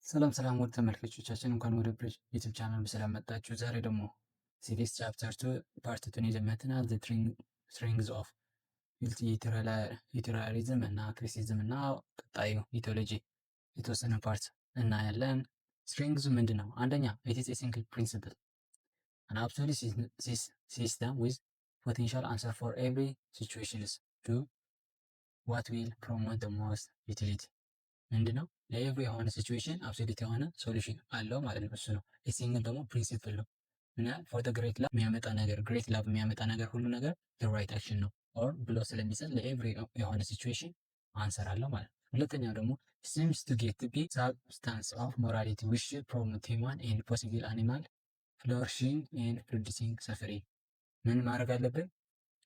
ሰላም ሰላም ውድ ተመልካቾቻችን እንኳን ወደ ብሪጅ ዩቲዩብ ቻናል በሰላም መጣችሁ። ዛሬ ደግሞ ሲቪክስ ቻፕተር 2 ፓርት 2 ይዘን መጥተናል። ዘ ስትሪንግስ ኦፍ ዩቲሊታሪዝም እና ክሪቲሲዝም እና ቀጣዩ ኢቲዮሎጂ የተወሰነ ፓርት እናያለን። ስትሪንግስ ምንድን ነው? አንደኛ ኢት ኢዝ ኤ ሲንግል ፕሪንሲፕል አን አብሶሉት ሲስተም ዊዝ ፖቴንሻል አንሰር ፎር ኤቭሪ ሲቹዌሽንስ ቱ ዋት ዊል ፕሮሞት ዘ ሞስት ዩቲሊቲ ምንድን ነው? ለኤቭሪ የሆነ ሲቹዌሽን አብሶሉት የሆነ ሶሉሽን አለው ማለት ነው። እሱ ነው። ሲንግል ደግሞ ፕሪንሲፕል ነው። ምን ያህል ፎር ግሬት ላቭ የሚያመጣ ነገር ግሬት ላቭ የሚያመጣ ነገር ሁሉ ነገር ራይት አክሽን ነው ኦር ብሎ ስለሚሰጥ ለኤቭሪ የሆነ ሲቹዌሽን አንሰር አለው ማለት ነው። ሁለተኛው ደግሞ ሲምስ ቱ ጌት ቢ ሳብስታንስ ኦፍ ሞራሊቲ ዊች ፕሮሞት ሂውማን ኤንድ ፖሲብል አኒማል ፍሎሪሺንግ ኤንድ ሪዲዩሲንግ ሰፈሪንግ። ምን ማድረግ አለብን?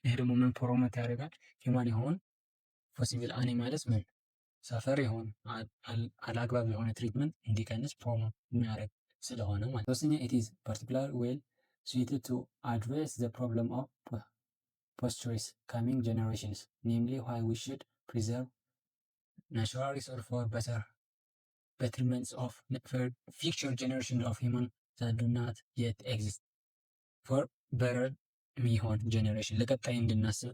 ይሄ ደግሞ ምን ፕሮሞት ያደርጋል? ሂውማን የሆን ፖሲብል አኒማልስ ምን ሰፈር የሆን አላግባብ የሆነ ትሪትመንት እንዲቀንስ ፕሮሞት የሚያደርግ ስለሆነ ማለት። ሶስተኛ ኢት ኢዝ ፓርቲኩላር ዌል suited to address the problem of post-choice coming generations, namely why we should preserve natural resources for betterments of future generations of humans that do not yet exist, for better የሚሆን ጀኔሬሽን ለቀጣይ እንድናስብ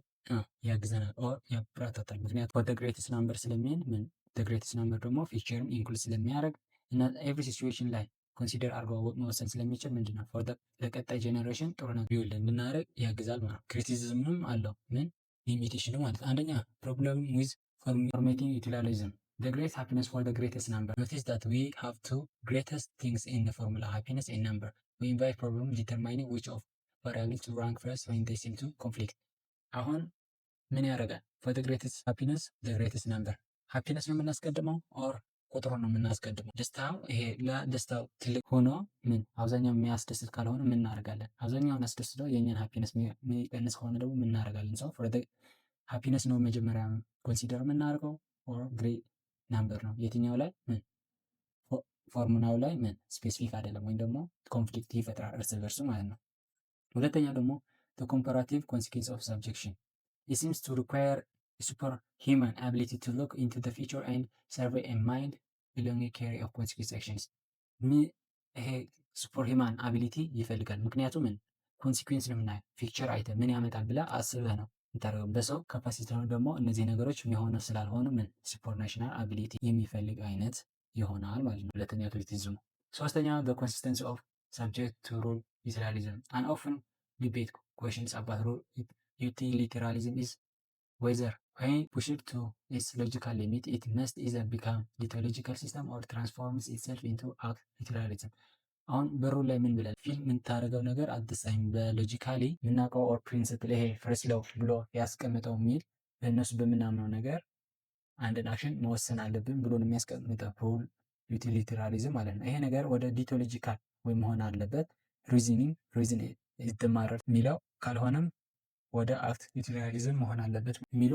ያግዘናል ኦር ያበረታታል። ምክንያቱም ወደ ግሬትስ ናምበር ስለሚሄድ ምን ግሬትስ ናምበር ደግሞ ፊቸርም ኢንክሉድ ስለሚያደርግ እና ኤቭሪ ሲቹዌሽን ላይ ኮንሲደር አድርገው መወሰን ስለሚችል ምንድነው ለቀጣይ ጄኔሬሽን ጥሩ ነው ቢውልድ እንድናደርግ ያግዛል ማለት ነው። ክሪቲሲዝምም አለው ምን ሊሚቴሽን ማለት አንደኛ ፕሮብለም ዊዝ ፎርሜቲንግ ዩቲሊታሪዝም the great happiness for the greatest number. Notice that we have two greatest things in the formula, happiness and number. We invite problem determining which of variables to rank first when they seem to conflict. አሁን ምን ያደርጋል? for the greatest happiness the greatest number ሃፒነስ ነው የምናስቀድመው ኦር ቁጥሩ ነው የምናስቀድመው? ደስታው ይሄ ለደስታው ትልቅ ሆኖ ምን አብዛኛው የሚያስደስት ካልሆነ ምን እናደርጋለን? አብዛኛውን አስደስተው የኛን ሃፒነስ የሚቀንስ ከሆነ ደግሞ ምን እናደርጋለን? ሰው ፎር ሃፒነስ ነው መጀመሪያ ኮንሲደር የምናደርገው ኦር ግሬት ናምበር ነው? የትኛው ላይ ምን ፎርሙላው ላይ ምን ስፔሲፊክ አይደለም ወይም ደግሞ ኮንፍሊክት ይፈጥራል እርስ በርሱ ማለት ነው። ሁለተኛው ደግሞ the comparative consequence of subjection. It seems to require a superhuman ability to look into the future and survey a mind belonging carry of consequence actions. ይሄ ሱፐርሂማን አቢሊቲ ይፈልጋል። ምክንያቱም ምን ኮንሲኩዌንስ ነው የምናየው ፊክቸር አይተ ምን ያመጣል ብለህ አስበህ ነው የምታደርገው። በሰው ካፓሲቲ ደግሞ እነዚህ ነገሮች የሚሆኑ ስላልሆኑ ምን ሱፐርናሽናል አቢሊቲ የሚፈልግ አይነት ይሆናል ማለት ነው። ሁለተኛ ክሪቲሲዝም። ሶስተኛ the consistency of subject to rule utilitarianism. And often debate questions about rule utilitarianism is whether when pushed to its logical limit it must either become the system or transforms itself into act utilitarianism. አሁን በሩ ላይ ምን ብለን ፊልም የምታደርገው ነገር አትሳይም በሎጂካሊ የምናውቀው ኦር ፕሪንሲፕል ይሄ ፈርስት ሎው ብሎ ያስቀምጠው የሚል በእነሱ በምናምነው ነገር አንድን አክሽን መወሰን አለብን ብሎ ነው የሚያስቀምጠው ሩል ዩቲሊታሪዝም ማለት ነው። ይሄ ነገር ወደ ዲቶሎጂካል ወይ መሆን አለበት ሪዝን ይደማረር የሚለው ካልሆነም ወደ አክት ዩቲሊታሪዝም መሆን አለበት የሚሉ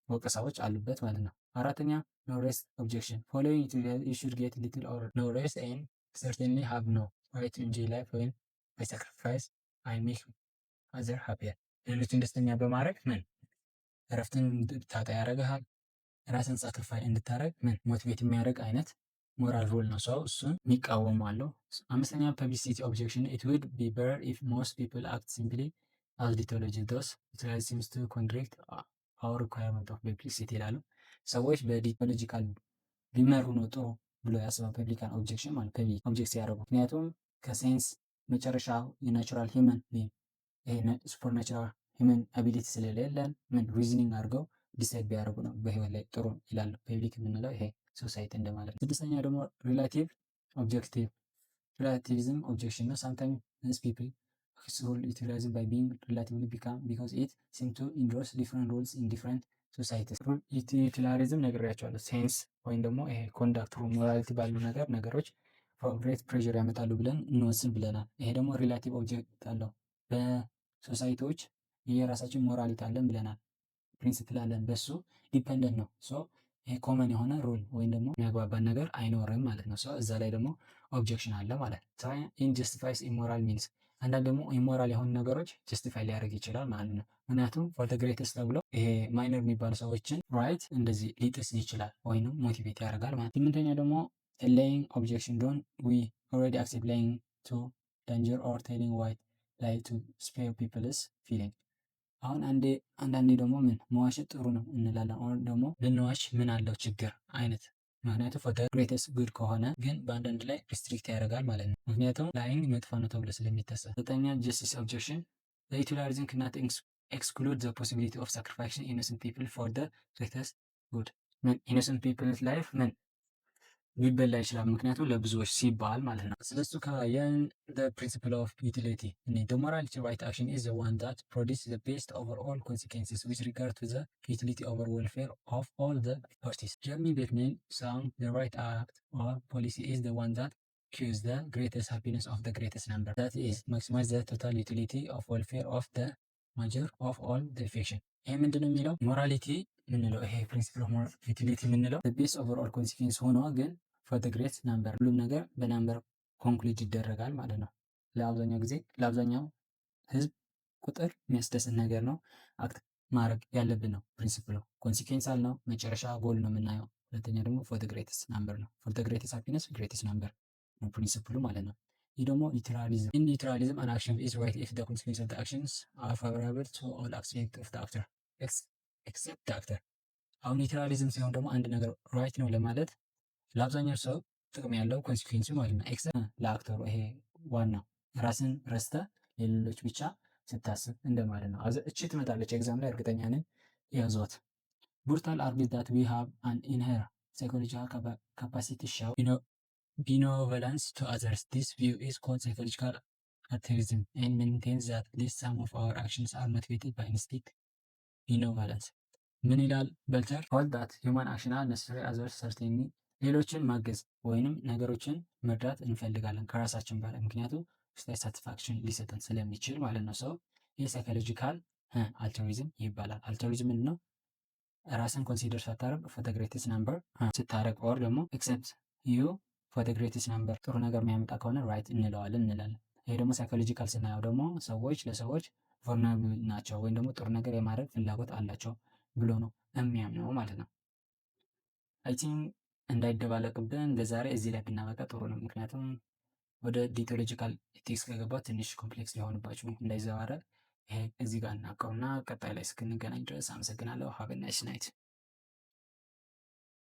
ወቀሳዎች አሉበት ማለት ነው። አራተኛ ኖ ሬስት ኦብጀክሽን ፎሎዊንግ ዩቲሊታሪዝም you should get little or no rest and certainly have no right to enjoy life when by sacrifice I make other happier. ሌሎችን ደስተኛ በማድረግ ምን እረፍትን እንድታጣ ያደርግሃል። ራስን ሳክሪፋይ እንድታደርግ ምን ሞቲቬት የሚያደርግ አይነት ሞራል ሩል ነው። ሰው እሱን የሚቃወሙ አለው። አምስተኛ ፐብሊሲቲ ኦብጀክሽን it would be better if most people act simply as ዲቶሎጂ thus it seems to contradict our requirement of publicity ይላሉ። ሰዎች በዲቶሎጂካል ቢመሩ ነው ጥሩ ብሎ ያስባል። ፐብሊካል ኦብጀክሽን ማለት ፐብሊክ ኦብጀክት ሲያደርጉ ምክንያቱም ከሳይንስ መጨረሻ የናቹራል ሂውመን ይሄ ሱፐር ናቹራል ሂውመን አቢሊቲ ስለሌለን ምን ሪዝኒንግ አድርገው ዲሳይድ ቢያደርጉ ነው በህይወት ላይ ጥሩ ይላሉ። ፐብሊክ የምንለው ይሄ ሶሳይቲ እንደማለት ነው። ስድስተኛ ደግሞ ሪላቲቭ ኦብጀክቲቭ ሪላቲቪዝም ኦብጀክሽን ነው። sometimes people rule utilitarianism by being relatively become because it seems to endorse different rules in different societies. ዩቲሊታሪዝም ነግሬያቸዋለሁ። ሴንስ ወይም ደግሞ ይሄ ኮንዳክት ሞራሊቲ ባሉ ነገሮች ግሬት ፕሬዠር ያመጣሉ ብለን እንወስን ብለናል። ይሄ ደግሞ ሪላቲቭ ኦብጀክት አለው። በሶሳይቲዎች የራሳችን ሞራሊቲ አለን ብለናል። ፕሪንሲፕል አለን በሱ ዲፔንደንት ነው። ሶ ይሄ ኮመን የሆነ ሩል ወይም ደግሞ የሚያግባባን ነገር አይኖርም ማለት ነው። እዛ ላይ ደግሞ ኦብጀክሽን አለ ማለት ነው። ኢንጀስቲፋይስ ኢሞራል ሚንስ አንዳንድ ደግሞ ኢሞራል የሆኑ ነገሮች ጀስቲፋይ ሊያደርግ ይችላል ማለት ነው። ምክንያቱም ፎር ዘ ግሬተስት ተብሎ ይሄ ማይነር የሚባሉ ሰዎችን ራይት እንደዚህ ሊጥስ ይችላል ወይም ሞቲቬት ያደርጋል ማለት። ስምንተኛ ደግሞ laying objection don't we already accept laying to danger or telling white lie to spare people's feeling። አሁን አንዳንዴ ደግሞ ምን መዋሸት ጥሩ ነው እንላለን። አሁን ደግሞ ልንዋሽ ምን አለው ችግር አይነት ምክንያቱም ፎር ግሬተስት ጉድ ከሆነ ግን በአንዳንድ ላይ ሪስትሪክት ያደርጋል ማለት ነው። ምክንያቱም ላይንግ መጥፎ ነው ተብሎ ስለሚታሰብ። ዘጠኛ ጀስቲስ ኦብጀክሽን ዩቲላይዚንግ ክናት ኤክስክሉድ ዘ ፖሲቢሊቲ ኦፍ ሳክሪፋይሲንግ ኢኖሰንት ፒፕል ፎር ዘ ግሬተስት ጉድ። ኢኖሰንት ፒፕልስ ላይፍ ምን ሊበላ ይችላል፣ ምክንያቱም ለብዙዎች ሲባል ማለት ነው። ስለሱ ካየን ፕሪንሲፕል ኦፍ ዩቲሊቲ the morality right action is the one that produces the best overall consequences with regard to the utility over welfare of all the parties. Jeremy Beckman found the right act or policy is the one that cures the greatest happiness of the greatest number, that is maximize the total utility of welfare of the major of all the affection። ይሄ ምንድነው የሚለው ሞራሊቲ ምንለው ይሄ ፕሪንሲፕል ኦፍ ዩቲሊቲ ምንለው ቤስ ኦቨርኦል ኮንሲኩዌንስ ሆኖ ግን ፎር ዘ ግሬት ናምበር ሁሉም ነገር በናምበር ኮንክሉድ ይደረጋል ማለት ነው። ለአብዛኛው ጊዜ ለአብዛኛው ህዝብ ቁጥር የሚያስደስት ነገር ነው አክት ማድረግ ያለብን ነው ፕሪንሲፕሉ። ኮንሲኩዌንስ አልነው መጨረሻ ጎል ነው የምናየው። ሁለተኛ ደግሞ ፎር ዘ ግሬተስት ናምበር ነው። ፎር ዘ ግሬተስት ሃፒነስ ግሬተስት ናምበር ነው ፕሪንሲፕሉ ማለት ነው። ይህ ደግሞ ሊትራሊዝም ኢን ሊትራሊዝም አን አክሽን ኢዝ ራይት ኢፍ ዘ ኮንሲኩዌንስ ኦፍ ዘ አክሽንስ አር ፋቮራብል ቱ ኦል አስፔክት ኦፍ ዘ አክተር ኤክሰፕት ዘ አክተር። አሁን ሊትራሊዝም ሲሆን ደግሞ አንድ ነገር ራይት ነው ለማለት ለአብዛኛው ሰው ጥቅም ያለው ኮንሲኩዌንሱ ማለት ነው። ኤክሰፕት ለአክተሩ ይሄ ዋናው ራስን ረስተ የሌሎች ብቻ ስታስብ እንደማለት ነው። እቺ ትመጣለች ኤግዛም ላይ እርግጠኛ ነኝ ያዟት። ብሩታል አርጊዝ ዳት ዊ ሃቭ አን ኢንሄር ሳይኮሎጂካል ካፓሲቲ ሻው benevolence to others. This view is called psychological altruism and maintains that at least some of our actions are motivated by instinct benevolence. ምን ይላል በልተር? hold that human action are necessary others certainly ሌሎችን ማገዝ ወይንም ነገሮችን መርዳት እንፈልጋለን ከራሳችን በላይ ምክንያቱም ውስጣዊ ሳቲስፋክሽን ሊሰጠን ስለሚችል ማለት ነው። ሰው ይህ ሳይኮሎጂካል አልተሪዝም ይባላል። አልተሪዝም ምንድን ነው? ራስን ኮንሲደር ሳታረግ ፎር ዘ ግሬተስት ናምበር ስታረግ ኦር ደግሞ ኤክሰፕት ዩ ፎር ዘ ግሬተስት ናምበር ጥሩ ነገር የሚያመጣ ከሆነ ራይት እንላለን። ይሄ ደግሞ ሳይኮሎጂካል ስናየው ደግሞ ሰዎች ለሰዎች ቮልነራብል ናቸው ወይም ደግሞ ጥሩ ነገር የማድረግ ፍላጎት አላቸው ብሎ ነው የሚያምነው ማለት ነው። አይ ቲንክ እንዳይደባለቅብን ለዛሬ እዚህ ላይ ብናበቃ ጥሩ ነው። ምክንያቱም ወደ ዲቶሎጂካል ኢቲክስ ከገባ ትንሽ ኮምፕሌክስ ሊሆንባችሁ እንዳይዘባረቅ ይሄ እዚህ ጋር እናውቀውና ቀጣይ ላይ እስክንገናኝ ድረስ አመሰግናለሁ። ሀቭ ኤ ናይስ ናይት